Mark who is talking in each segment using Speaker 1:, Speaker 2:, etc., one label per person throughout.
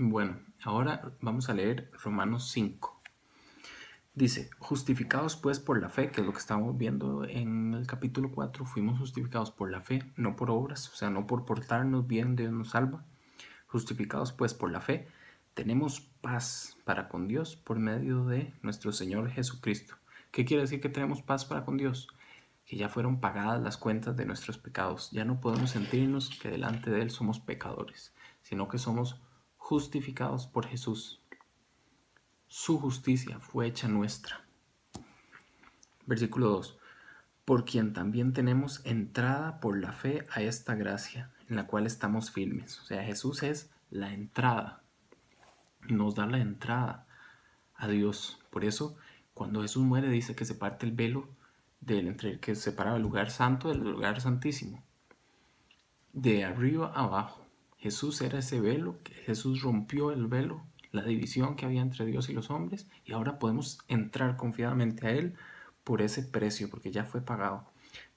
Speaker 1: Bueno, ahora vamos a leer Romanos 5. Dice, justificados pues por la fe, que es lo que estábamos viendo en el capítulo 4, fuimos justificados por la fe, no por obras, o sea, no por portarnos bien, Dios nos salva. Justificados pues por la fe, tenemos paz para con Dios por medio de nuestro Señor Jesucristo. ¿Qué quiere decir que tenemos paz para con Dios? Que ya fueron pagadas las cuentas de nuestros pecados. Ya no podemos sentirnos que delante de Él somos pecadores, sino que somos justificados por Jesús. Su justicia fue hecha nuestra. Versículo 2. Por quien también tenemos entrada por la fe a esta gracia, en la cual estamos firmes. O sea, Jesús es la entrada. Nos da la entrada a Dios. Por eso, cuando Jesús muere, dice que se parte el velo entre el que separaba el lugar santo del lugar santísimo. De arriba a abajo. Jesús era ese velo, que Jesús rompió el velo, la división que había entre Dios y los hombres, y ahora podemos entrar confiadamente a Él por ese precio, porque ya fue pagado.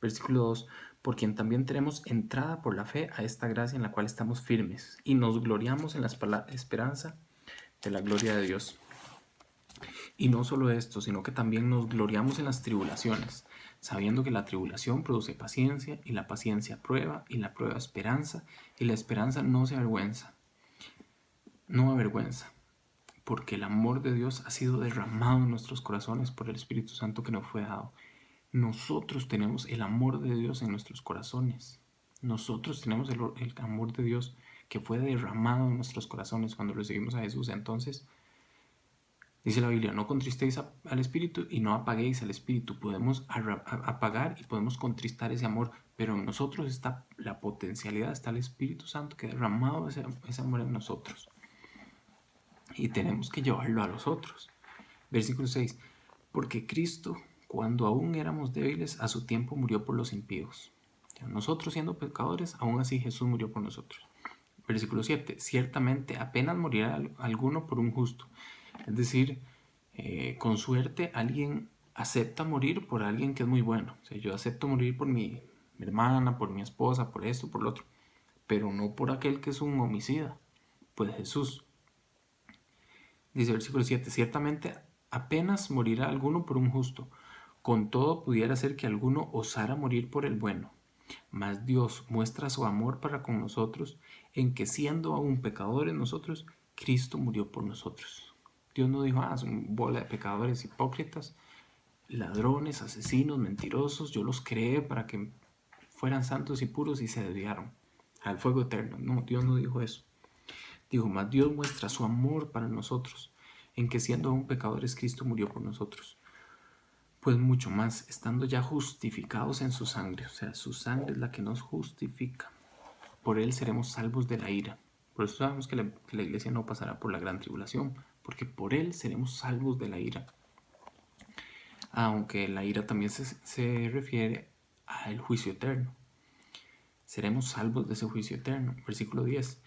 Speaker 1: Versículo 2, por quien también tenemos entrada por la fe a esta gracia en la cual estamos firmes, y nos gloriamos en la esperanza de la gloria de Dios. Y no solo esto, sino que también nos gloriamos en las tribulaciones, sabiendo que la tribulación produce paciencia, y la paciencia prueba, y la prueba esperanza, y la esperanza no avergüenza, porque el amor de Dios ha sido derramado en nuestros corazones por el Espíritu Santo que nos fue dado. Nosotros tenemos el amor de Dios en nuestros corazones. Nosotros tenemos el amor de Dios que fue derramado en nuestros corazones cuando recibimos a Jesús. Entonces, dice la Biblia, no contristéis al Espíritu y no apaguéis al Espíritu. Podemos apagar y podemos contristar ese amor, pero en nosotros está la potencialidad, está el Espíritu Santo que ha derramado ese amor en nosotros. Y tenemos que llevarlo a los otros. Versículo 6. Porque Cristo, cuando aún éramos débiles, a su tiempo murió por los impíos. Nosotros siendo pecadores, aún así Jesús murió por nosotros. Versículo 7. Ciertamente apenas morirá alguno por un justo. Es decir, con suerte alguien acepta morir por alguien que es muy bueno. O sea, yo acepto morir por mi hermana, por mi esposa, por esto, por lo otro. Pero no por aquel que es un homicida. Pues Jesús. Dice el versículo 7, ciertamente apenas morirá alguno por un justo, con todo pudiera ser que alguno osara morir por el bueno. Mas Dios muestra su amor para con nosotros, en que siendo aún pecadores nosotros, Cristo murió por nosotros. Dios no dijo, son bola de pecadores hipócritas, ladrones, asesinos, mentirosos, yo los creé para que fueran santos y puros y se desviaron al fuego eterno. No, Dios no dijo eso. Dijo, mas Dios muestra su amor para nosotros, en que siendo aún pecadores Cristo murió por nosotros. Pues mucho más, estando ya justificados en su sangre, o sea, su sangre es la que nos justifica. Por Él seremos salvos de la ira. Por eso sabemos que la iglesia no pasará por la gran tribulación, porque por Él seremos salvos de la ira. Aunque la ira también se refiere al juicio eterno. Seremos salvos de ese juicio eterno. Versículo 10.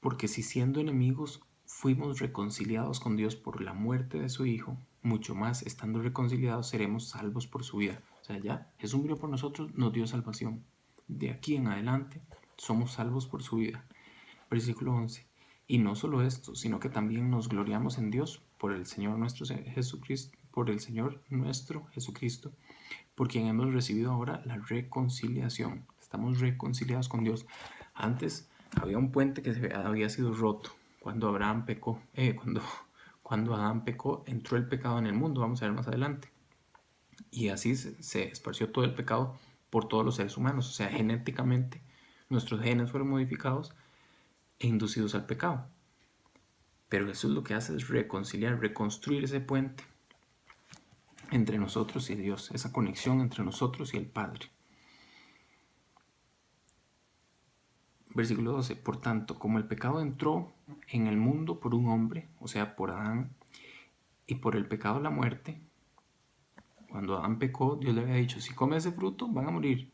Speaker 1: Porque si siendo enemigos fuimos reconciliados con Dios por la muerte de su Hijo, mucho más estando reconciliados seremos salvos por su vida. O sea, ya Jesús murió por nosotros, nos dio salvación. De aquí en adelante somos salvos por su vida. Versículo 11. Y no solo esto, sino que también nos gloriamos en Dios por el Señor nuestro Jesucristo, por quien hemos recibido ahora la reconciliación. Estamos reconciliados con Dios. Antes había un puente que había sido roto cuando Abraham pecó. Cuando Adán pecó, entró el pecado en el mundo. Vamos a ver más adelante. Y así se esparció todo el pecado por todos los seres humanos. O sea, genéticamente nuestros genes fueron modificados e inducidos al pecado. Pero Jesús lo que hace es reconciliar, reconstruir ese puente entre nosotros y Dios, esa conexión entre nosotros y el Padre. Versículo 12. Por tanto, como el pecado entró en el mundo por un hombre, o sea, por Adán, y por el pecado la muerte, cuando Adán pecó, Dios le había dicho, si comes ese fruto, van a morir.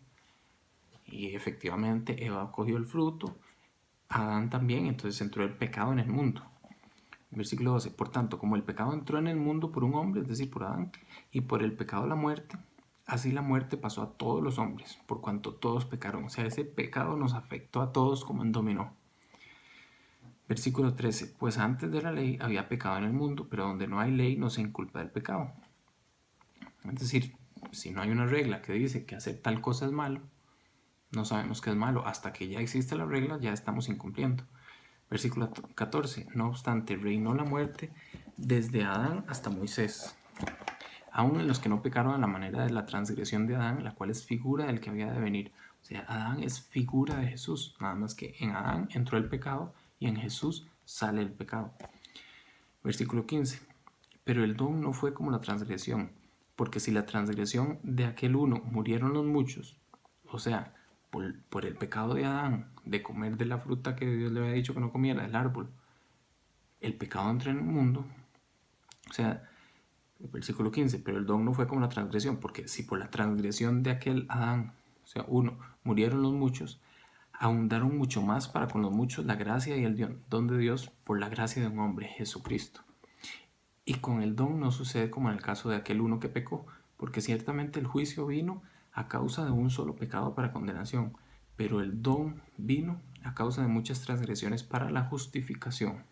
Speaker 1: Y efectivamente Eva cogió el fruto, Adán también, entonces entró el pecado en el mundo. Versículo 12. Por tanto, como el pecado entró en el mundo por un hombre, es decir, por Adán, y por el pecado la muerte, así la muerte pasó a todos los hombres, por cuanto todos pecaron. O sea, ese pecado nos afectó a todos como en dominó. Versículo 13. Pues antes de la ley había pecado en el mundo, pero donde no hay ley no se inculpa del pecado. Es decir, si no hay una regla que dice que hacer tal cosa es malo, no sabemos que es malo. Hasta que ya existe la regla, ya estamos incumpliendo. Versículo 14. No obstante, reinó la muerte desde Adán hasta Moisés, aun en los que no pecaron a la manera de la transgresión de Adán, la cual es figura del que había de venir. O sea, Adán es figura de Jesús, nada más que en Adán entró el pecado y en Jesús sale el pecado. Versículo 15. Pero el don no fue como la transgresión, porque si la transgresión de aquel uno murieron los muchos, o sea, por el pecado de Adán, de comer de la fruta que Dios le había dicho que no comiera, del árbol, el pecado entró en el mundo, o sea, el versículo 15, pero el don no fue como la transgresión, porque si por la transgresión de aquel Adán, o sea, uno, murieron los muchos, abundaron mucho más para con los muchos la gracia y el don de Dios por la gracia de un hombre, Jesucristo. Y con el don no sucede como en el caso de aquel uno que pecó, porque ciertamente el juicio vino a causa de un solo pecado para condenación, pero el don vino a causa de muchas transgresiones para la justificación.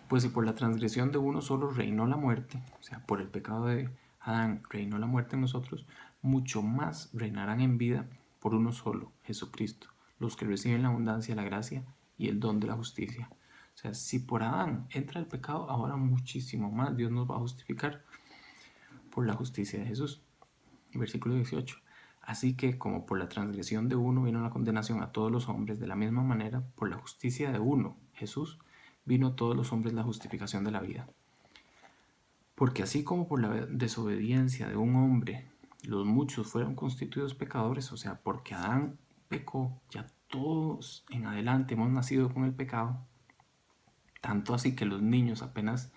Speaker 1: Pues si por la transgresión de uno solo reinó la muerte, o sea, por el pecado de Adán reinó la muerte en nosotros, mucho más reinarán en vida por uno solo, Jesucristo, los que reciben la abundancia de la gracia y el don de la justicia. O sea, si por Adán entra el pecado, ahora muchísimo más Dios nos va a justificar por la justicia de Jesús. Versículo 18. Así que como por la transgresión de uno vino la condenación a todos los hombres, de la misma manera, por la justicia de uno, Jesús, vino a todos los hombres la justificación de la vida. Porque así como por la desobediencia de un hombre los muchos fueron constituidos pecadores, o sea, porque Adán pecó, ya todos en adelante hemos nacido con el pecado, tanto así que los niños apenas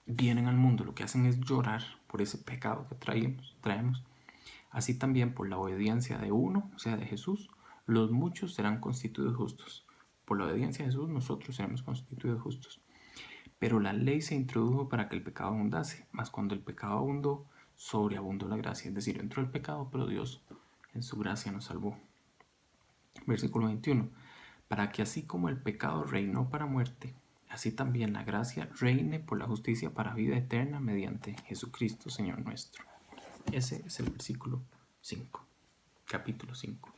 Speaker 1: vienen al mundo, lo que hacen es llorar por ese pecado que traemos. Así también por la obediencia de uno, o sea, de Jesús, los muchos serán constituidos justos. Por la obediencia de Jesús, nosotros seremos constituidos justos. Pero la ley se introdujo para que el pecado abundase, mas cuando el pecado abundó, sobreabundó la gracia. Es decir, entró el pecado, pero Dios en su gracia nos salvó. Versículo 21. Para que así como el pecado reinó para muerte, así también la gracia reine por la justicia para vida eterna mediante Jesucristo, Señor nuestro. Ese es el versículo 5, capítulo 5.